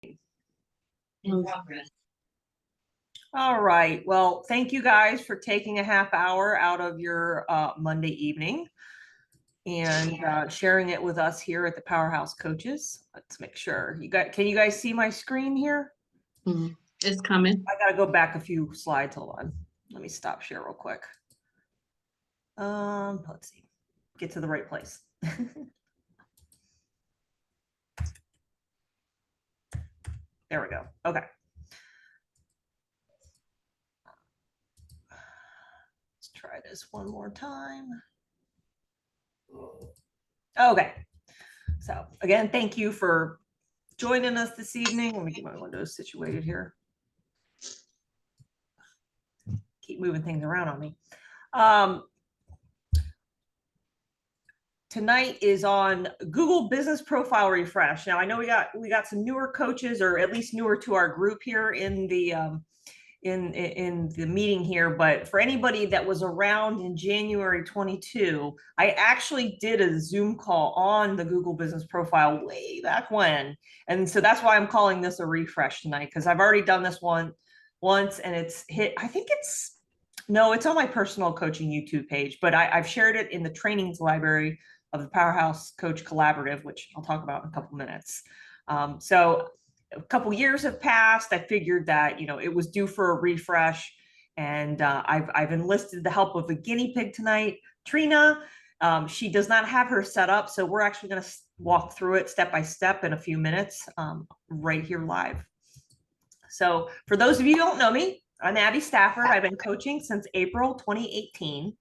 In progress. All right. Well, thank you guys for taking a half hour out of your Monday evening and sharing it with us here at the Powerhouse Coaches. Let's make sure can you guys see my screen here? It's coming. I got to go back a few slides. Hold on. Let me stop share real quick. Let's see. Get to the right place. There we go. Okay. Let's try this one more time. Okay. So again, thank you for joining us this evening. Let me get my windows situated here. Keep moving things around on me. Tonight is on Google Business Profile Refresh. Now I know we got some newer coaches, or at least newer to our group here in the meeting here, but for anybody that was around in January 22, I actually did a Zoom call on the Google Business Profile way back when. And so that's why I'm calling this a refresh tonight, because I've already done this one once and it's hit, I think it's on my personal coaching YouTube page, but I've shared it in the trainings library of the Powerhouse Coach Collaborative, which I'll talk about in a couple minutes. So a couple years have passed. I figured that, it was due for a refresh, and I've enlisted the help of a guinea pig tonight, Trina. She does not have her set up, so we're actually going to walk through it step by step in a few minutes, right here live. So for those of you who don't know me, I'm Abby Stafford. I've been coaching since April 2018.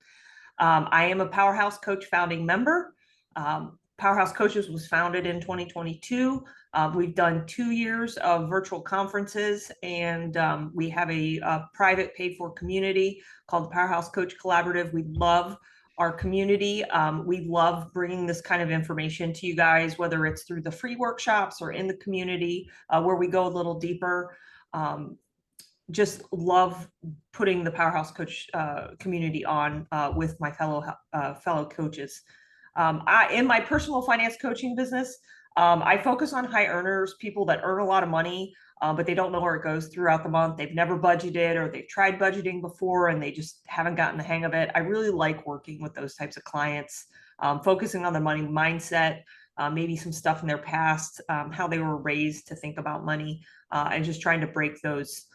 I am a Powerhouse Coach founding member. Powerhouse Coaches was founded in 2022. We've done 2 years of virtual conferences, and we have a private paid-for community called the Powerhouse Coach Collaborative. We love our community. We love bringing this kind of information to you guys, whether it's through the free workshops or in the community where we go a little deeper. Just love putting the Powerhouse Coach community on with my fellow coaches. In my personal finance coaching business, I focus on high earners, people that earn a lot of money, but they don't know where it goes throughout the month. They've never budgeted, or they've tried budgeting before and they just haven't gotten the hang of it. I really like working with those types of clients, focusing on their money mindset, maybe some stuff in their past, how they were raised to think about money, and just trying to break those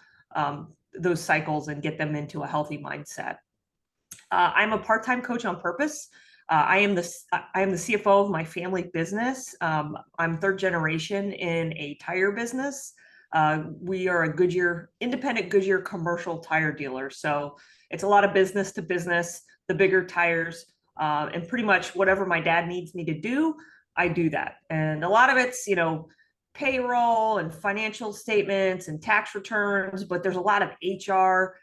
cycles and get them into a healthy mindset. I'm a part-time coach on purpose. I am the CFO of my family business. I'm third generation in a tire business. We are a independent Goodyear commercial tire dealer. So it's a lot of business to business, the bigger tires, and pretty much whatever my dad needs me to do, I do that. And a lot of it's, payroll and financial statements and tax returns, but there's a lot of HR,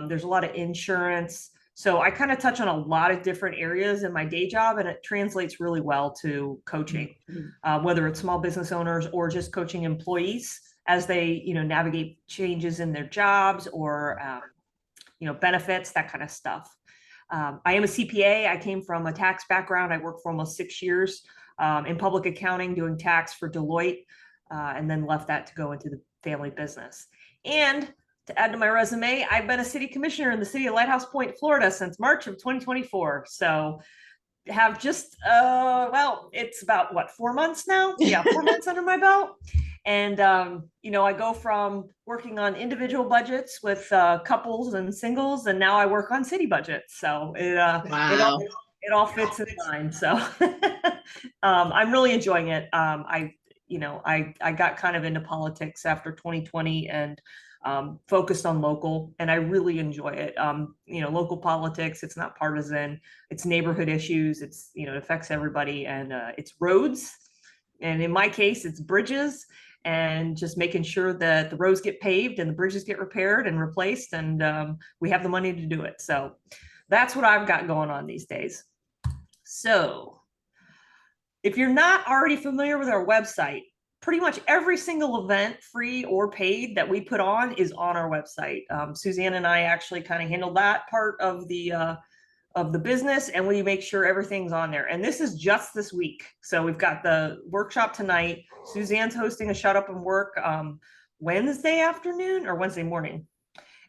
there's a lot of insurance. So I kind of touch on a lot of different areas in my day job, and it translates really well to coaching, whether it's small business owners or just coaching employees as they, navigate changes in their jobs or, benefits, that kind of stuff. I am a CPA. I came from a tax background. I worked for almost 6 years in public accounting, doing tax for Deloitte. And then left that to go into the family business. And to add to my resume, I've been a city commissioner in the city of Lighthouse Point, Florida since March of 2024. So have just, it's about 4 months now? Yeah, 4 months under my belt. And, I go from working on individual budgets with couples and singles, and now I work on city budgets. So it all fits in line. So I'm really enjoying it. I got kind of into politics after 2020 and focused on local, and I really enjoy it. Local politics, it's not partisan, it's neighborhood issues, it's, it affects everybody, and it's roads. And in my case, it's bridges, and just making sure that the roads get paved and the bridges get repaired and replaced, and we have the money to do it. So that's what I've got going on these days. So if you're not already familiar with our website, pretty much every single event, free or paid, that we put on is on our website. Suzanne and I actually kind of handled that part of the of the business, and we make sure everything's on there. And this is just this week. So we've got the workshop tonight. Suzanne's hosting a Shut Up and Work Wednesday afternoon or Wednesday morning.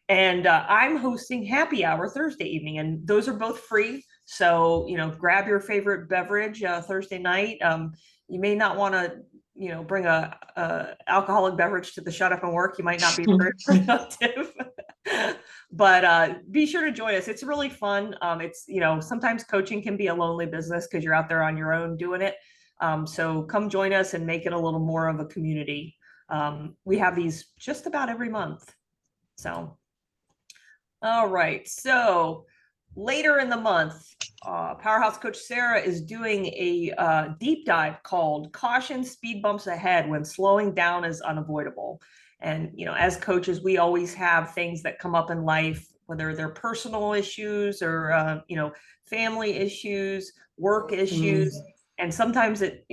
And I'm hosting happy hour Thursday evening, and those are both free. So, grab your favorite beverage Thursday night. You may not want to, bring a alcoholic beverage to the Shut Up and Work. You might not be very productive. But be sure to join us. It's really fun. It's, sometimes coaching can be a lonely business because you're out there on your own doing it. So come join us and make it a little more of a community. We have these just about every month. So, all right. So later in the month, Powerhouse Coach Sarah is doing a deep dive called Caution Speed Bumps Ahead When Slowing Down is Unavoidable. And, as coaches, we always have things that come up in life, whether they're personal issues or, family issues, work issues. And sometimes it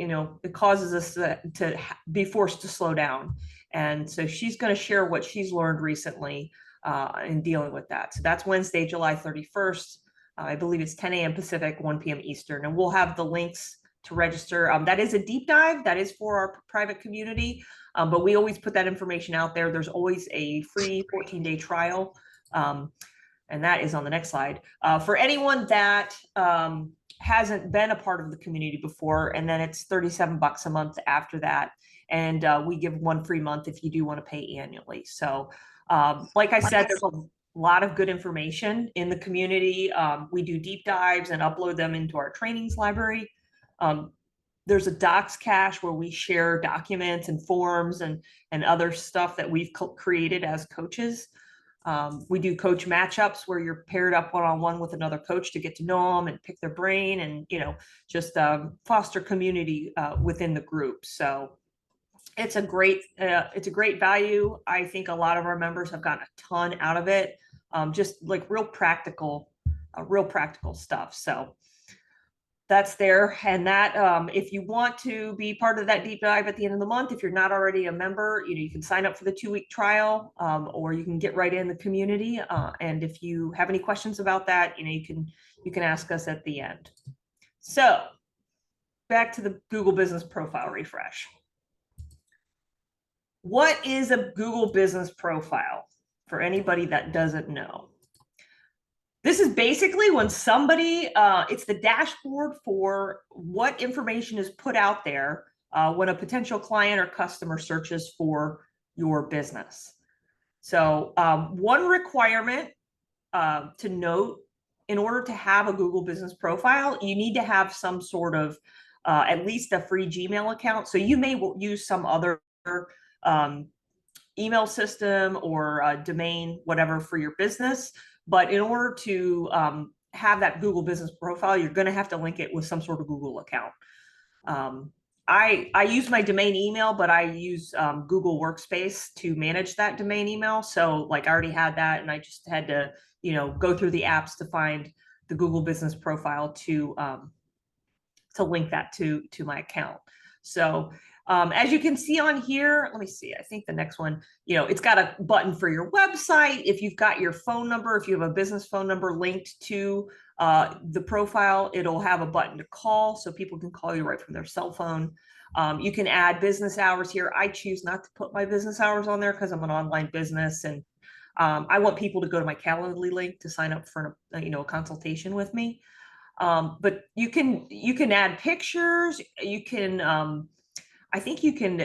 causes us to be forced to slow down. And so she's going to share what she's learned recently in dealing with that. So that's Wednesday, July 31st. I believe it's 10 a.m. Pacific, 1 p.m. Eastern. And we'll have the links to register. That is a deep dive. That is for our private community. But we always put that information out there. There's always a free 14-day trial. And that is on the next slide. For anyone that hasn't been a part of the community before, and then it's $37 a month after that. And we give one free month if you do want to pay annually. So like I said, there's a lot of good information in the community. We do deep dives and upload them into our trainings library. There's a docs cache where we share documents and forms and other stuff that we've created as coaches. We do coach matchups where you're paired up one-on-one with another coach to get to know them and pick their brain and, just foster community within the group. So it's a great value. I think a lot of our members have gotten a ton out of it. Just like real practical stuff. So that's there. And that if you want to be part of that deep dive at the end of the month, if you're not already a member, you can sign up for the 2-week trial, or you can get right in the community. And if you have any questions about that, you can ask us at the end. So back to the Google Business Profile refresh. What is a Google Business Profile for anybody that doesn't know? This is basically when somebody, it's the dashboard for what information is put out there when a potential client or customer searches for your business. So one requirement to note, in order to have a Google Business Profile, you need to have some sort of, at least a free Gmail account. So you may use some other email system or domain, whatever, for your business. But in order to have that Google Business Profile, you're going to have to link it with some sort of Google account. I use my domain email, but I use Google Workspace to manage that domain email. So like I already had that, and I just had to, go through the apps to find the Google Business Profile to link that to my account. So as you can see on here, let me see, I think the next one, it's got a button for your website. If you've got your phone number, if you have a business phone number linked to the profile, it'll have a button to call, so people can call you right from their cell phone. You can add business hours here. I choose not to put my business hours on there because I'm an online business, and I want people to go to my Calendly link to sign up for a consultation with me. But you can add pictures. You can I think you can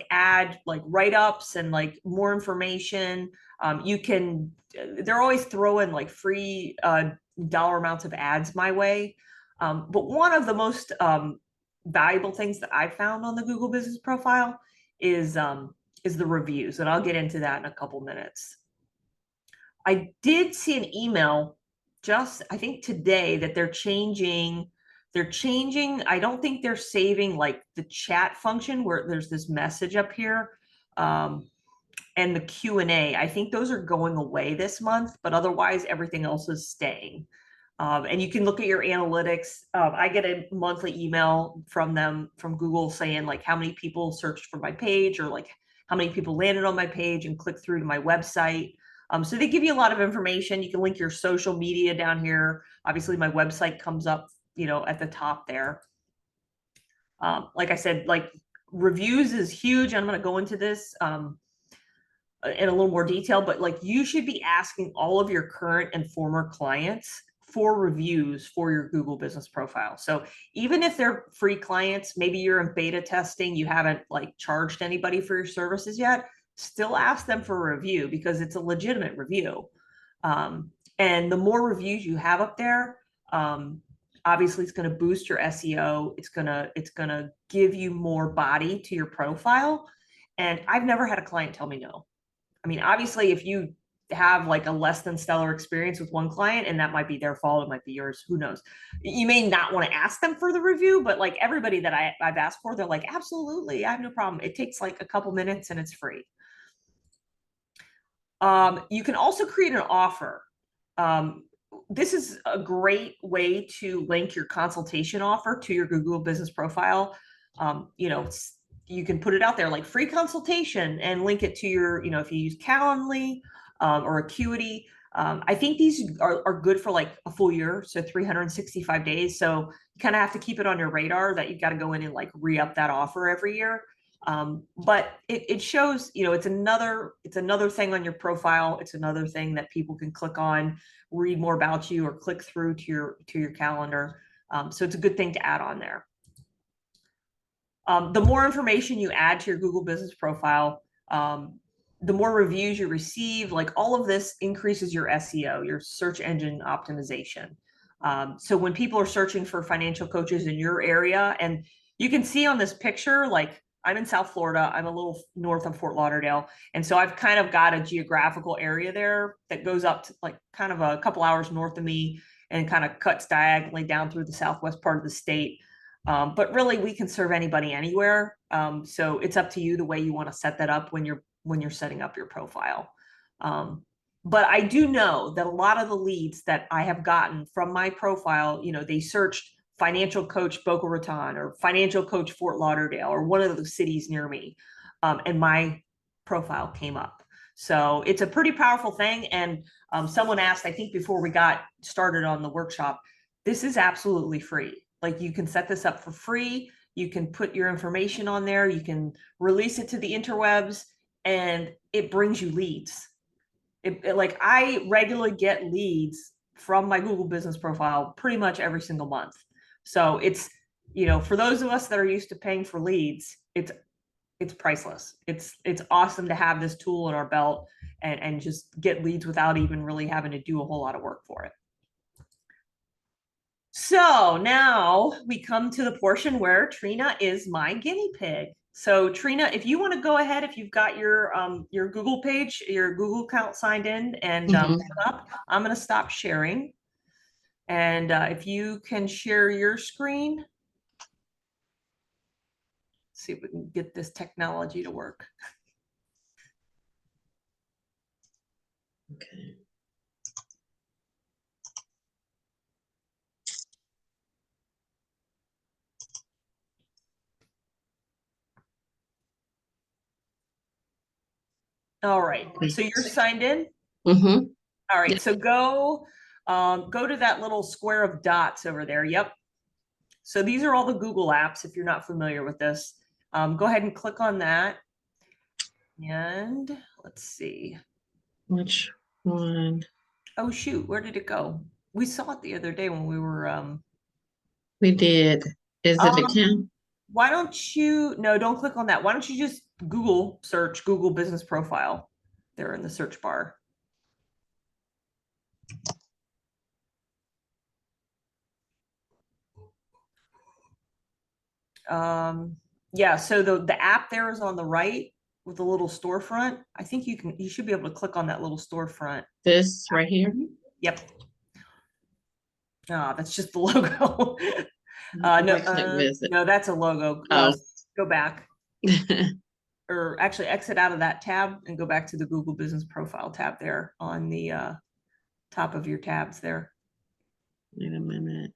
add write-ups and more information. They're always throwing free dollar amounts of ads my way. But one of the most valuable things that I found on the Google Business Profile is the reviews. And I'll get into that in a couple minutes. I did see an email just, I think today, that they're changing. I don't think they're saving the chat function where there's this message up here, and the Q&A. I think those are going away this month, but otherwise everything else is staying. And you can look at your analytics. I get a monthly email from them, from Google, saying how many people searched for my page, or how many people landed on my page and clicked through to my website. So they give you a lot of information. You can link your social media down here. Obviously, my website comes up, at the top there. Like I said, like reviews is huge. I'm going to go into this in a little more detail, but like you should be asking all of your current and former clients for reviews for your Google business profile. So even if they're free clients, maybe you're in beta testing, you haven't like charged anybody for your services yet, still ask them for a review because it's a legitimate review. And the more reviews you have up there, obviously it's going to boost your SEO. It's going to give you more body to your profile. And I've never had a client tell me no. I mean, obviously, if you have like a less than stellar experience with one client, and that might be their fault, it might be yours, who knows? You may not want to ask them for the review, but like everybody that I've asked for, they're like, absolutely, I have no problem. It takes like a couple minutes and it's free. You can also create an offer. This is a great way to link your consultation offer to your Google business profile. You can put it out there like free consultation and link it to your, if you use Calendly or Acuity. I think these are good for like a full year, so 365 days. So you kind of have to keep it on your radar that you've got to go in and like re-up that offer every year. But it shows, it's another thing on your profile. It's another thing that people can click on, read more about you, or click through to your calendar. So it's a good thing to add on there. The more information you add to your Google business profile, the more reviews you receive, like all of this increases your SEO, your search engine optimization. So when people are searching for financial coaches in your area, and you can see on this picture, like I'm in South Florida, I'm a little north of Fort Lauderdale. And so I've kind of got a geographical area there that goes up to like kind of a couple hours north of me and kind of cuts diagonally down through the southwest part of the state. But really, we can serve anybody anywhere. So it's up to you the way you want to set that up when you're setting up your profile. But I do know that a lot of the leads that I have gotten from my profile, they searched financial coach Boca Raton or financial coach Fort Lauderdale or one of those cities near me, and my profile came up. So it's a pretty powerful thing. And someone asked, I think before we got started on the workshop, this is absolutely free. Like you can set this up for free. You can put your information on there. You can release it to the interwebs and it brings you leads. Like I regularly get leads from my Google business profile pretty much every single month. So it's, for those of us that are used to paying for leads, it's priceless. It's awesome to have this tool in our belt and just get leads without even really having to do a whole lot of work for it. So now we come to the portion where Trina is my guinea pig. So Trina, if you want to go ahead, if you've got your Google page, your Google account signed in and up, I'm going to stop sharing. And if you can share your screen, see if we can get this technology to work. Okay. All right. So you're signed in? Mm-hmm. All right. So go to that little square of dots over there. Yep. So these are all the Google apps, if you're not familiar with this. Go ahead and click on that. And let's see. Which one? Oh, shoot. Where did it go? We saw it the other day when we were. We did. Is it account? Why don't you? No, don't click on that. Why don't you just search Google business profile there in the search bar. Yeah, so the app there is on the right with the little storefront. I think you should be able to click on that little storefront. This right here? Yep. Ah, that's just the logo. No, that's a logo. Go back. Or actually exit out of that tab and go back to the Google Business Profile tab there on the top of your tabs there. Wait a minute.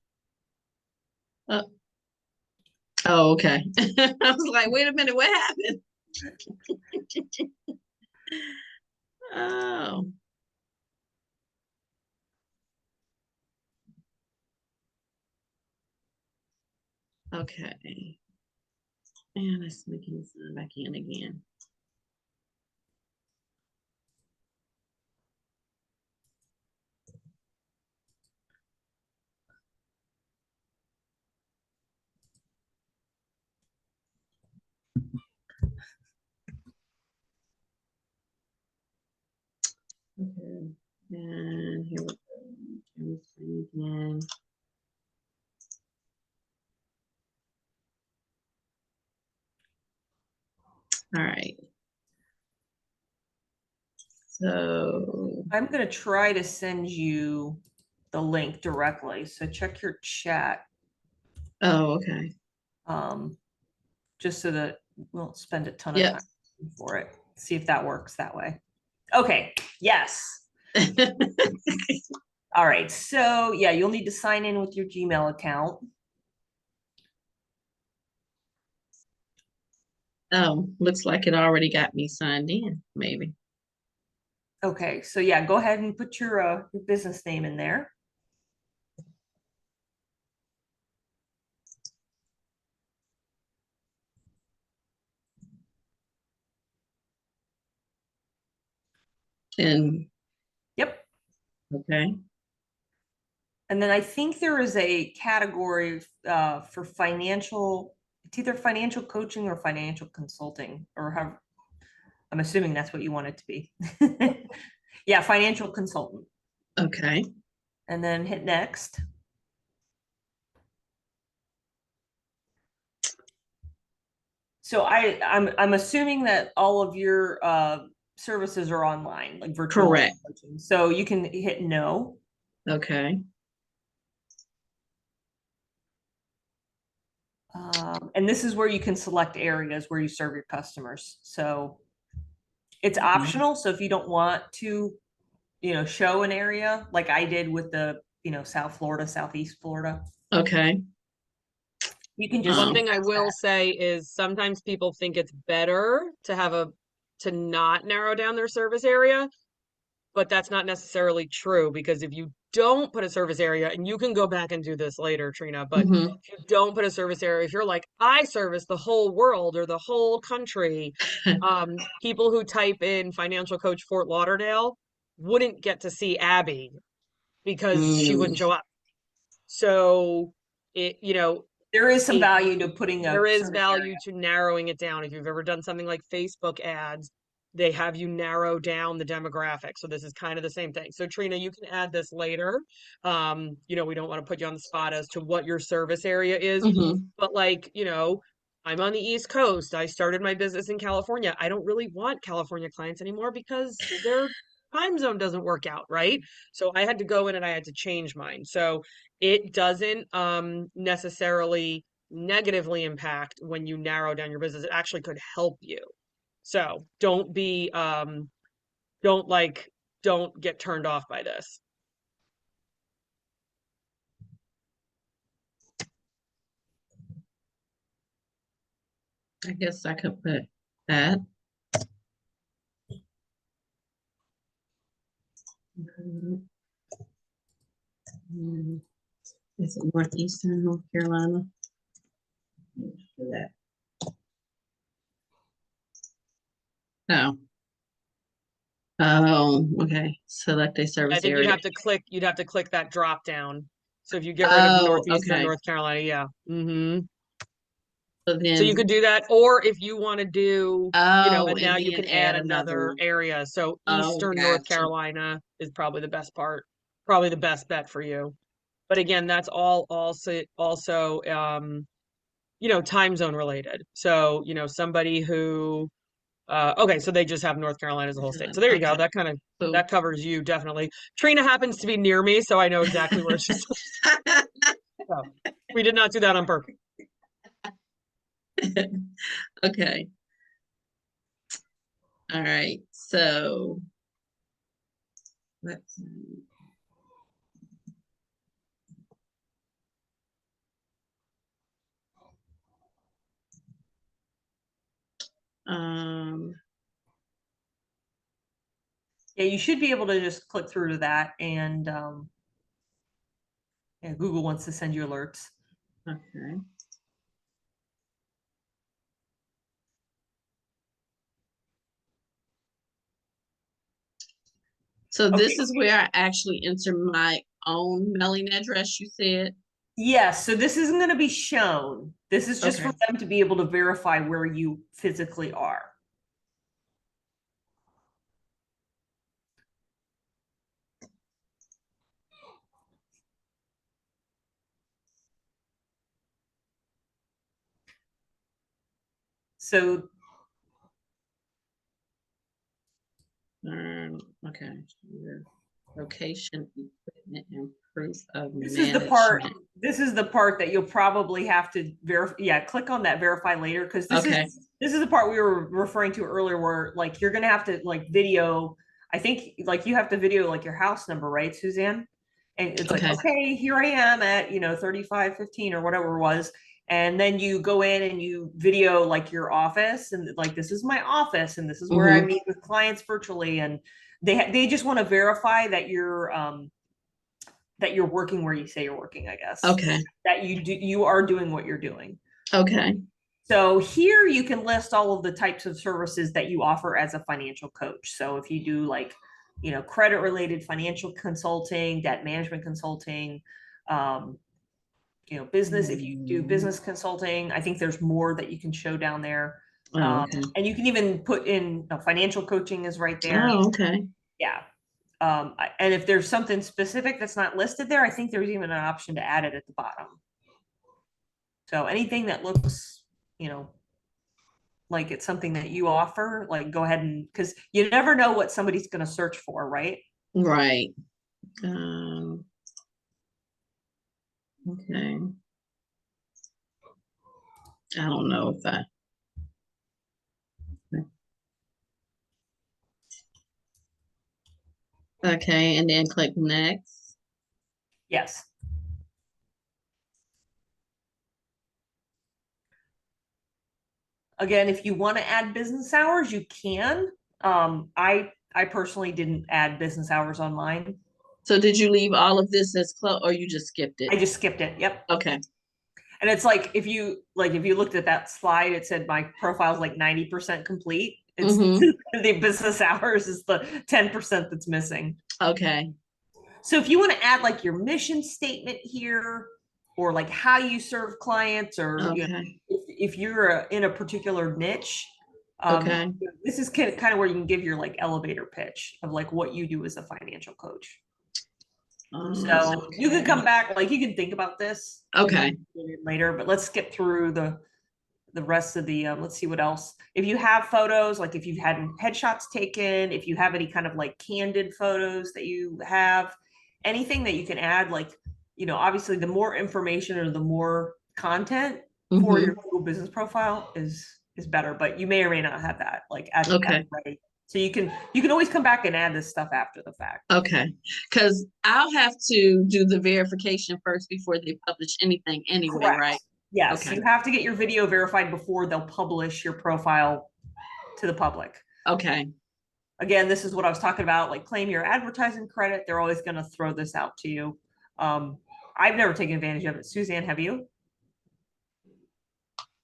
Oh, okay. I was like, wait a minute, what happened? Oh. Okay. And let's make it sign back in again. Okay. And here we go. Again. All right. So I'm going to try to send you the link directly. So check your chat. oh, okay. Just so that we won't spend a ton of Yep. time for it. See if that works that way. Okay. Yes. All right. So yeah, you'll need to sign in with your Gmail account. Oh, looks like it already got me signed in, maybe. Okay. So yeah, go ahead and put your business name in there. And Yep. okay. And then I think there is a category for financial, it's either financial coaching or financial consulting, or have, I'm assuming that's what you want it to be. Yeah, financial consultant. Okay. And then hit next. So I'm assuming that all of your services are online, like virtual Correct. coaching. So you can hit no. Okay. And this is where you can select areas where you serve your customers. So it's Mhm. optional. So if you don't want to, show an area like I did with the, South Florida, Southeast Florida, Okay. you can just. One thing I will say is sometimes people think it's better to not narrow down their service area, but that's not necessarily true because if you don't put a service area, and you can go back and do this later, Trina, but Mhm. if you don't put a service area, if you're like, I service the whole world or the whole country, people who type in financial coach Fort Lauderdale wouldn't get to see Abby because she wouldn't show up. So There is some if value to putting a there is service value area. to narrowing it down. If you've ever done something like Facebook ads, they have you narrow down the demographic. So this is kind of the same thing. So Trina, you can add this later. We don't want to put you on the spot as to what your service area is, Mhm. but I'm on the East Coast. I started my business in California. I don't really want California clients anymore because their time zone doesn't work out, right? So I had to go in and I had to change mine. So it doesn't necessarily negatively impact when you narrow down your business. It actually could help you. So don't get turned off by this. I guess I could put that. Is it Northeastern North Carolina? Do that. Oh. Oh, okay. Select a I service think you'd area. have to click that drop down. So if you get rid of Oh, Northeastern okay. North Carolina, yeah. Mm-hmm. So So you then, could do that, or if you want to do, oh, and and now you then can add add another another one. area. So Oh, Eastern North gotcha. Carolina is probably the best part, probably the best bet for you. But again, that's all also time zone related. So, somebody who okay, so they just have North Carolina as a whole state. So there you go. Okay. Cool. That covers you definitely. Trina happens to be near me, so I know exactly where she's. So we did not do that on purpose. Okay. All right. So let's see. Um, Yeah, you should be able to just click through to that, and Google wants to send you alerts. okay. So this Okay. is where I actually enter my own mailing address, you said? Yes, so this isn't going to be shown. This is just for Okay. them to be able to verify where you physically are. So Okay. Your location, equipment, and proof of this management. is the part that you'll probably have to verify. Yeah, click on that verify later, because Okay. this is the part we were referring to earlier where like you're gonna have to like video. I think like you have to video like your house number, right, Suzanne? And it's like, Okay. okay, here I am at 3515 or whatever it was. And then you go in and you video like your office and like this is my office and this is where I Mhm. meet with clients virtually. And they just want to verify that you're working where you say you're working, I guess. Okay. That you are doing what you're doing. Okay. So here you can list all of the types of services that you offer as a financial coach. So if you do like, credit related financial consulting, debt management consulting, business, if you do business consulting, I think there's more that you can show down there. Oh, okay. And you can even put in financial coaching is right there. Oh, okay. Yeah. And if there's something specific that's not listed there, I think there's even an option to add it at the bottom. So anything that looks, like it's something that you offer, like go ahead and, because you never know what somebody's going to search for, right? Right. Um, okay. I don't know if I. Okay, and then click next. Yes. Again, if you want to add business hours, you can. I personally didn't add business hours on mine. So did you leave all of this as close or you just skipped it? I just skipped it. Yep. Okay. And it's like if you looked at that slide, it said my profile's like 90% complete. It's the business hours is the 10% that's missing. Okay. So if you want to add like your mission statement here, or like how you serve clients, or if you're in a particular niche, Okay. this is kind of where you can give your like elevator pitch of like what you do as a financial coach. So you can come back, like you can think about this Okay. later, but let's skip through the rest of the let's see what else. If you have photos, like if you've had headshots taken, if you have any kind of like candid photos that you have, anything that you can add, like obviously the more information or the more content for your Google business profile is better, but you may or may not have that like as ready. So you can always come back and add this stuff after the fact. Okay. Because I'll have to do the verification first before they publish anything anyway, Correct. right? Yes, Okay. you have to get your video verified before they'll publish your profile to the public. Okay. Again, this is what I was talking about, like claim your advertising credit. They're always going to throw this out to you. I've never taken advantage of it. Suzanne, have you?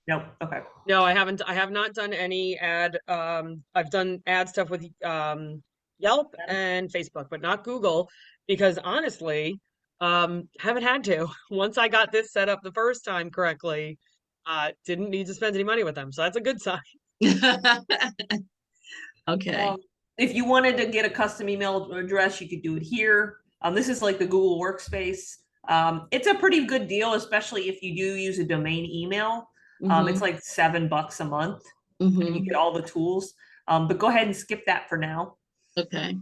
Nope. Okay. No, I haven't. I have not done any ad. I've done ad stuff with Yelp and Facebook, but not Google, because honestly, haven't had to. Once I got this set up the first time correctly, didn't need to spend any money with them. So that's a good sign. Okay. If you wanted to get a custom email address, you could do it here. This is like the Google Workspace. It's a pretty good deal, especially if you do use a domain email. It's like $7 a month. And you get all the tools. But go ahead and skip that for now. Okay.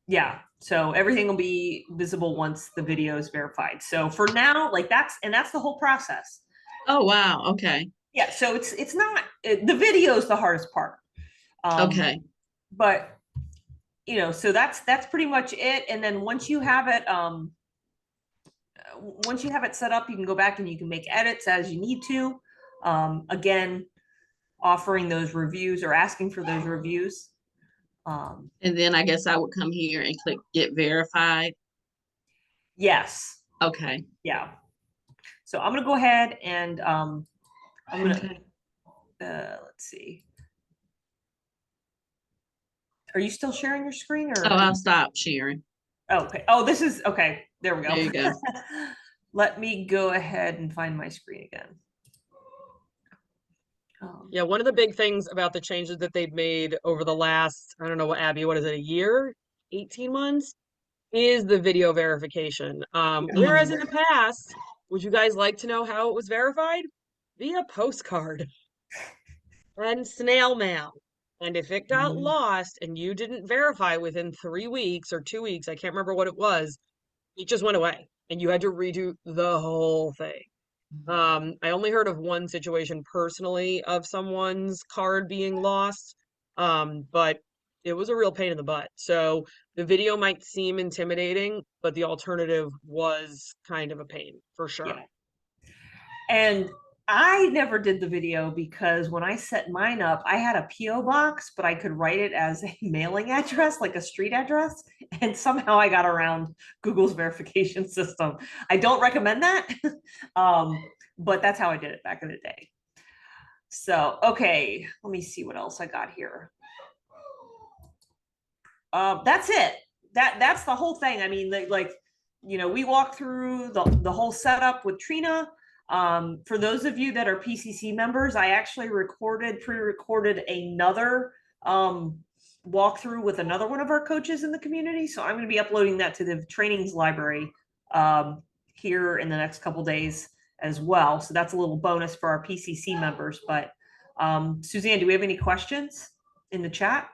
Yeah. So everything will be visible once the video is verified. So for now, like that's the whole process. Oh, wow. Okay. Yeah. So it's not the video is the hardest part. Okay. But so that's pretty much it. And then once you have it set up, you can go back and you can make edits as you need to. Again, offering those reviews or asking for those reviews. And then I guess I would come here and click get verified. Yes. Okay. Yeah. So I'm going to go ahead and I'm going to, let's see. Are you still sharing your screen Oh, or? I'll stop sharing. Okay. Oh, this is okay. There we go. There you go. Let me go ahead and find my screen again. Yeah, one of the big things about the changes that they've made over the last, I don't know what, Abby, what is it, a year, 18 months, is the video verification. Whereas in the past, would you guys like to know how it was verified? Via postcard and snail mail. And if it got lost and you didn't verify within 3 weeks or 2 weeks, I can't remember what it was, it just went away and you had to redo the whole thing. I only heard of one situation personally of someone's card being lost, but it was a real pain in the butt. So the video might seem intimidating, but the alternative was kind of a pain for sure. Yeah. And I never did the video because when I set mine up, I had a PO box, but I could write it as a mailing address, like a street address. And somehow I got around Google's verification system. I don't recommend that, but that's how I did it back in the day. So, okay, let me see what else I got here. That's it. That's the whole thing. I mean, like, we walked through the whole setup with Trina. For those of you that are PCC members, I actually pre-recorded another walkthrough with another one of our coaches in the community. So I'm going to be uploading that to the trainings library here in the next couple days as well. So that's a little bonus for our PCC members. But Suzanne, do we have any questions in the chat?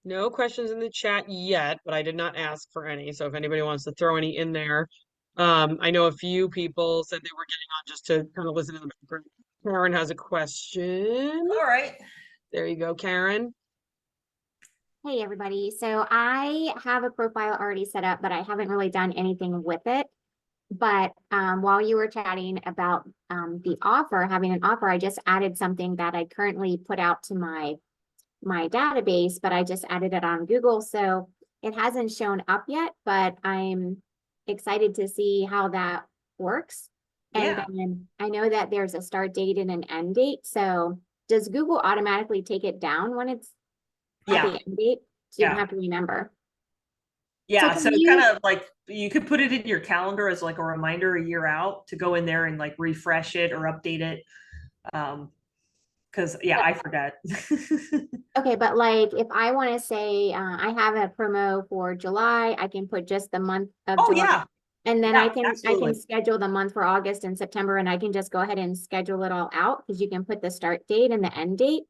No questions in the chat yet, but I did not ask for any. So if anybody wants to throw any in there, I know a few people said they were getting on just to kind of listen to the background. Karen has a question. All right. There you go, Karen. Hey, everybody. So I have a profile already set up, but I haven't really done anything with it. But while you were chatting about the offer, having an offer, I just added something that I currently put out to my database, but I just added it on Google. So it hasn't shown up yet, but I'm excited to see how that works. And then I know that there's a start date and an end date. So does Google automatically take it down when it's at the end date? So you don't have to remember. Yeah, so kind of like you could put it in your calendar as like a reminder a year out to go in there and like refresh it or update it. Because I forget. Okay, but like if I want to say I have a promo for July, I can put just the month of July. Yeah. And then I can schedule the month for August and September, and I can just go ahead and schedule it all out because you can put the start date and the end date.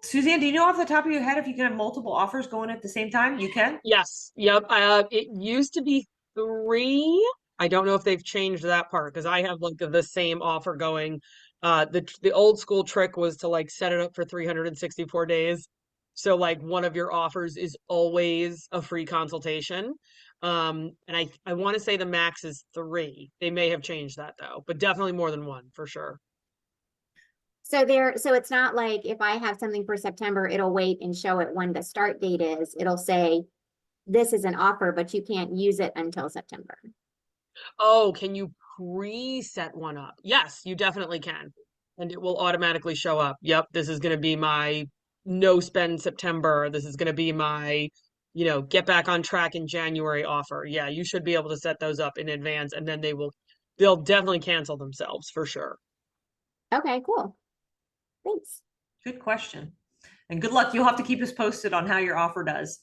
Suzanne, do you know off the top of your head if you can have multiple offers going at the same time? You can? Yes. Yep. It used to be 3. I don't know if they've changed that part because I have like the same offer going. The old school trick was to like set it up for 364 days. So like one of your offers is always a free consultation. And I want to say the max is 3. They may have changed that though, but definitely more than one for sure. So it's not like if I have something for September, it'll wait and show it when the start date is. It'll say, this is an offer, but you can't use it until September. Oh, can you preset one up? Yes, you definitely can. And it will automatically show up. Yep, this is going to be my no spend September. This is going to be my, get back on track in January offer. Yeah, you should be able to set those up in advance and then they'll definitely cancel themselves for sure. Okay, cool. Thanks. Good question. And good luck. You'll have to keep us posted on how your offer does.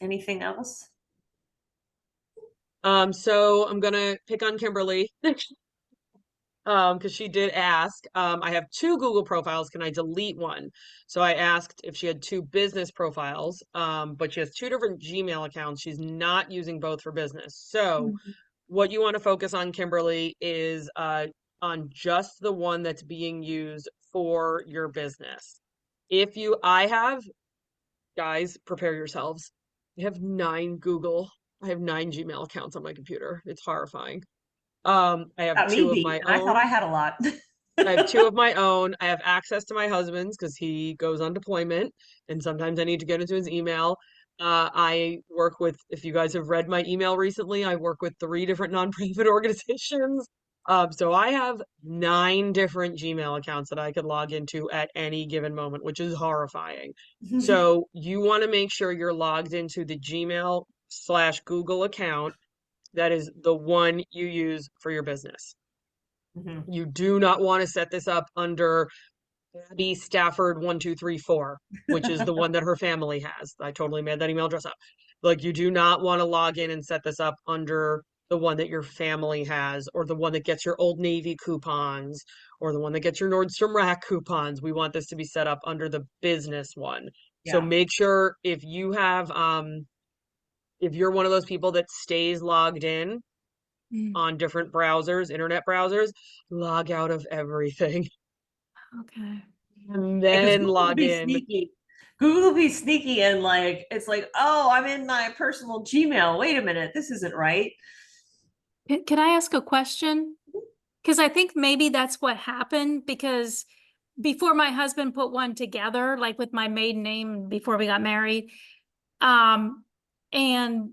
Anything else? So I'm gonna pick on Kimberly because she did ask. I have 2 Google profiles. Can I delete one? So I asked if she had 2 business profiles, but she has 2 different Gmail accounts. She's not using both for business. So what you want to focus on, Kimberly, is on just the one that's being used for your business. Guys, prepare yourselves. I have 9 Gmail accounts on my computer. It's horrifying. I have 2 of my own. I thought I had a lot. I have 2 of my own. I have access to my husband's because he goes on deployment and sometimes I need to get into his email. I work with, if you guys have read my email recently, I work with 3 different nonprofit organizations. So I have 9 different Gmail accounts that I could log into at any given moment, which is horrifying. So you want to make sure you're logged into the Gmail/Google account that is the one you use for your business. Mhm. You do not want to set this up under Abby Stafford 1234, which is the one that her family has. I totally made that email address up. Like, you do not want to log in and set this up under the one that your family has, or the one that gets your Old Navy coupons, or the one that gets your Nordstrom Rack coupons. We want this to be set up under the business one. So Yeah. make sure if you have if you're one of those people that stays logged in on different browsers, internet browsers, log out of everything Okay. and Because then Google log be in. sneaky. Google be sneaky and like it's like, oh, I'm in my personal Gmail. Wait a minute, this isn't right. Can I ask a question? Because I think maybe that's what happened, because before my husband put one together, like with my maiden name before we got married, and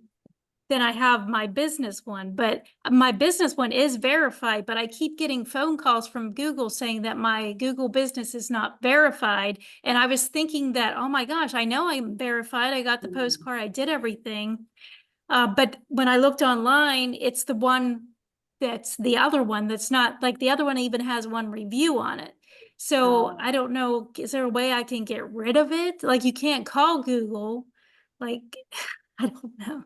then I have my business one, but my business one is verified, but I keep getting phone calls from Google saying that my Google business is not verified. And I was thinking that, oh my gosh, I know I'm verified. I got the postcard, I did everything. But when I looked online, it's the one that's the other one that's not, like, the other one even has one review on it. So I don't know, is there a way I can get rid of it? Like, you can't call Google. Like, I don't know.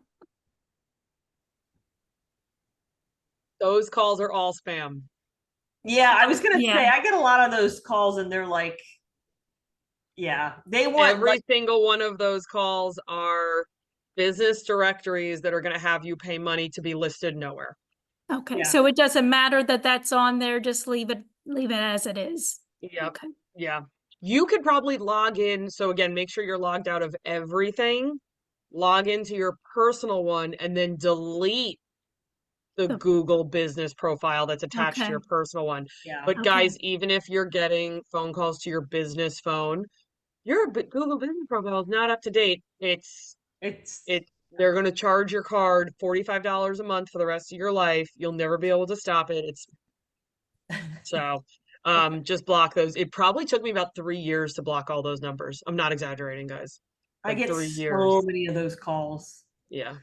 Those calls are all spam. Yeah, I was gonna say Yeah. I get a lot of those calls and they're like, yeah, they want Every like single one of those calls are business directories that are going to have you pay money to be listed nowhere. Okay, Yeah. so it doesn't matter that that's on there, just leave it as it is. Yep. Okay. Yeah. You could probably log in. So again, make sure you're logged out of everything. Log into your personal one and then delete the The- Google business profile that's attached to Okay. your personal one. yeah. But Okay. guys, even if you're getting phone calls to your business phone, your Google business profile is not up to date. It's They're going to charge your card $45 a month for the rest of your life. You'll never be able to stop it. So just block those. It probably took me about 3 years to block all those numbers. I'm not exaggerating, guys. I Like get 3 so years. many of those calls. Yeah.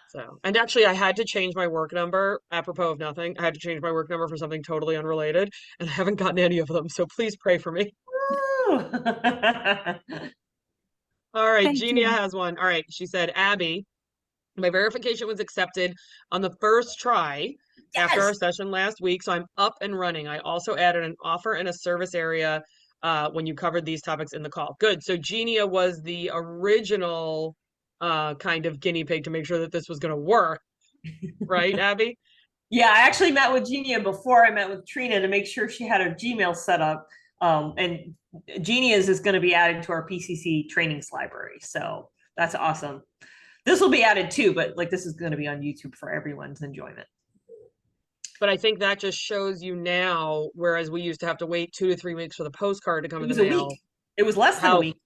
So, and actually I had to change my work number, apropos of nothing. I had to change my work number for something totally unrelated, and I haven't gotten any of them. So please pray for me. All right, Thank Genia you. has one. All right, she said, Abby, my verification was accepted on the first try after our Yes. session last week, so I'm up and running. I also added an offer and a service area when you covered these topics in the call. Good. So Genia was the original kind of guinea pig to make sure that this was going to work, right, Abby? Yeah, I actually met with Genia before I met with Trina to make sure she had her Gmail set up. And Genia's is going to be added to our PCC trainings library. So that's awesome. This will be added too, but like this is going to be on YouTube for everyone's enjoyment. But I think that just shows you now, whereas we used to have to wait 2 to 3 weeks for the postcard to come It in was the a mail, week. It was less than a week.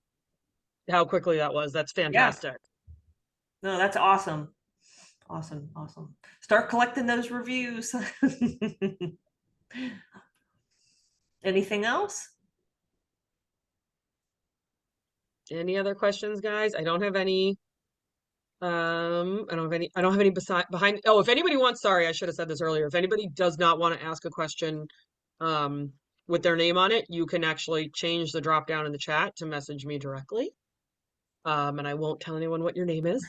how quickly that was. That's Yeah. fantastic. No, that's awesome. Awesome. Awesome. Start collecting those reviews. Anything else? Any other questions, guys? I don't have any. I don't have any behind. Oh, if anybody wants, sorry, I should have said this earlier. If anybody does not want to ask a question, um, with their name on it, you can actually change the drop down in the chat to message me directly. And I won't tell anyone what your name is.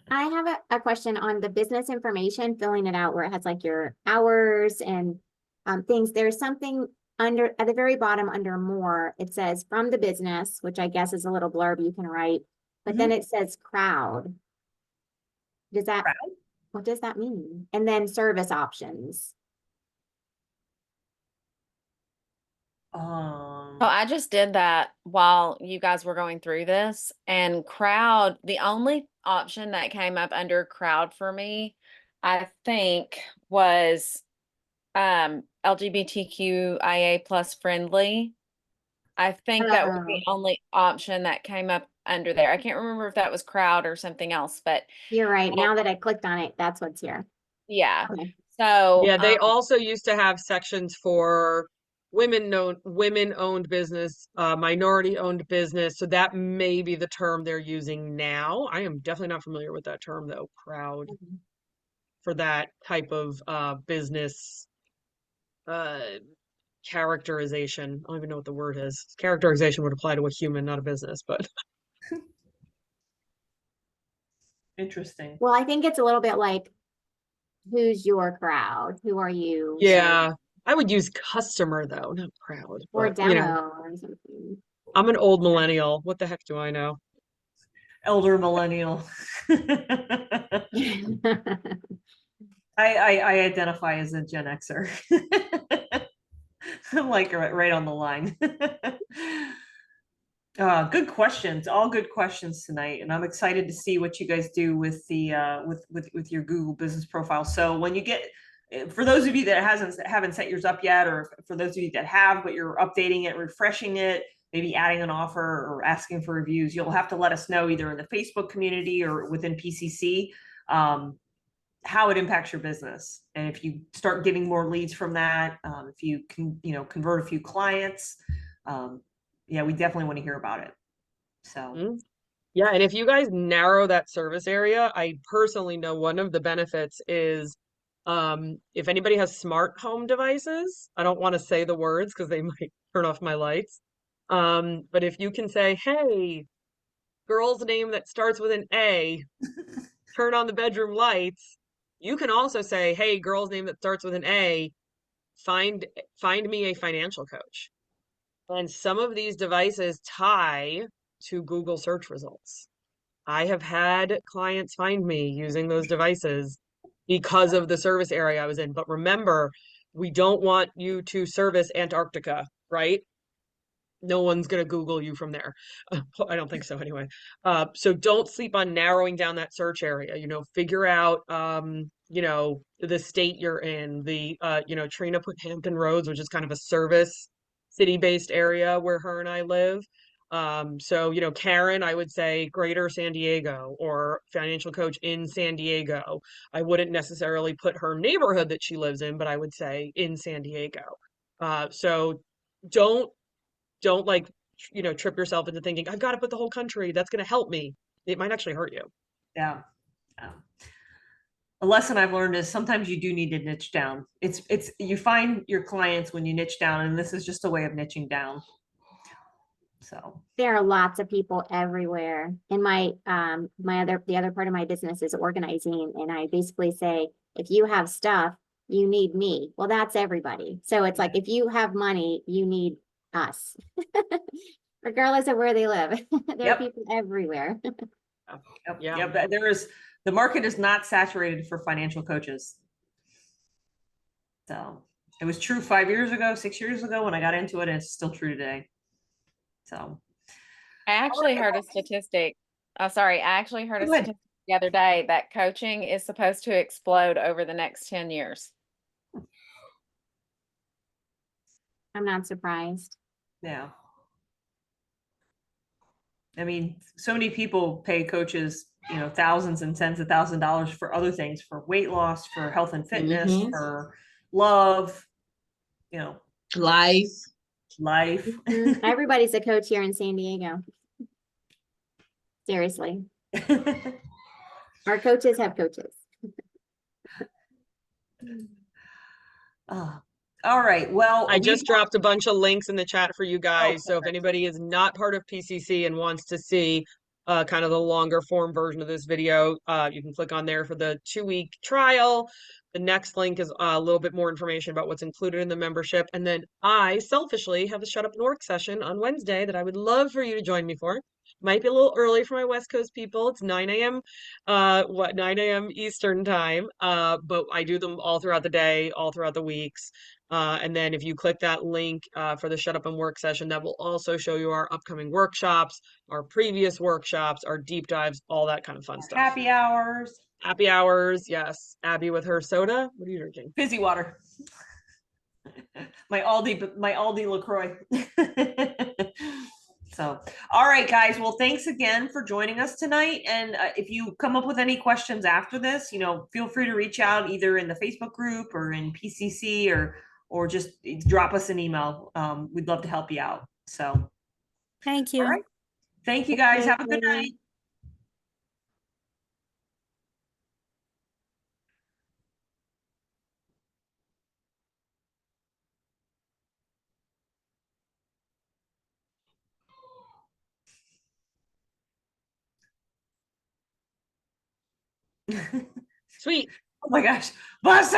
I have a question on the business information, filling it out where it has like your hours and things. There's something under at the very bottom under more. It says from the business, which I guess is a little blurb you can write, but then it says crowd. Does that, what does that mean? And then service options. Oh, I just did that while you guys were going through this, and crowd, the only option that came up under crowd for me, I think, was LGBTQIA plus friendly. I think that was the Oh, only option that came up under there. I can't remember if that was crowd or something else, but you're right. um, Now that I clicked on it, that's what's here. yeah. Okay. So, Yeah, they also used to have sections for women-owned business, minority-owned business. So that may be the term they're using now. I am definitely not familiar with that term though, crowd, for that type of business uh characterization. I don't even know what the word is. Characterization would apply to a human, not a business, but Interesting. Well, I think it's a little bit like, who's your crowd? Who are you yeah, serving? I would use customer though, not crowd. Or But you know, demo or something. I'm an old millennial. What the heck do I know? Elder millennial. I identify as a Gen Xer. I'm like right on the line. Good questions, all good questions tonight, and I'm excited to see what you guys do with the with your Google Business Profile. So when you get, for those of you that haven't set yours up yet, or for those of you that have, but you're updating it, refreshing it, maybe adding an offer or asking for reviews, you'll have to let us know either in the Facebook community or within PCC. How it impacts your business, and if you start getting more leads from that, if you can, convert a few clients, yeah, we definitely want to hear about it. So Mm. Yeah, and if you guys narrow that service area, I personally know one of the benefits is if anybody has smart home devices, I don't want to say the words because they might turn off my lights. But if you can say, hey, girl's name that starts with an A, turn on the bedroom lights, you can also say, hey, girl's name that starts with an A, find find me a financial coach. And some of these devices tie to Google search results. I have had clients find me using those devices because of the service area I was in. But remember, we don't want you to service Antarctica, right? No one's going to Google you from there. I don't think so anyway. So don't sleep on narrowing down that search area. Figure out, the state you're in. Trina put Hampton Roads, which is kind of a service city-based area where her and I live. So, Karen, I would say Greater San Diego or financial coach in San Diego. I wouldn't necessarily put her neighborhood that she lives in, but I would say in San Diego. So don't like trip yourself into thinking I've got to put the whole country, that's going to help me. It might actually hurt you. yeah. A lesson I've learned is sometimes you do need to niche down. It's you find your clients when you niche down, and this is just a way of niching down. So There are lots of people everywhere. And the other part of my business is organizing. And I basically say, if you have stuff, you need me. Well, that's everybody. So it's like, if you have money, you need us, regardless of where they live. There are Yep. people everywhere. Yeah. But the market is not saturated for financial coaches. So it was true 5 years ago, 6 years ago when I got into it, and it's still true today. So I actually heard a statistic. Oh, sorry. I actually heard a Go ahead. statistic the other day that coaching is supposed to explode over the next 10 years. I'm not surprised. yeah. I mean, so many people pay coaches, thousands and tens of $1,000s for other things, for weight loss, for health and fitness, Mhm. for love, Life. life. Everybody's a coach here in San Diego. Seriously. Our coaches have coaches. All right. Well, I just dropped a bunch of links in the chat for you guys. So if perfect. anybody is not part of PCC and wants to see kind of the longer form version of this video, you can click on there for the 2-week trial. The next link is a little bit more information about what's included in the membership. And then I selfishly have a shut up and work session on Wednesday that I would love for you to join me for. Might be a little early for my West Coast people. It's 9 a.m. 9 a.m. Eastern time. But I do them all throughout the day, all throughout the weeks. And then if you click that link for the Shut Up and Work session, that will also show you our upcoming workshops, our previous workshops, our deep dives, all that kind of fun stuff. Happy hours. Happy hours, yes. Abby with her soda. What are you drinking? Fizzy water. My Aldi LaCroix. So, all right, guys. Well, thanks again for joining us tonight. And if you come up with any questions after this, feel free to reach out either in the Facebook group or in PCC or just drop us an email. We'd love to help you out. So, Thank all you. right. Thank you, guys. Have a good you. night. Sweet. Oh my gosh. Basta!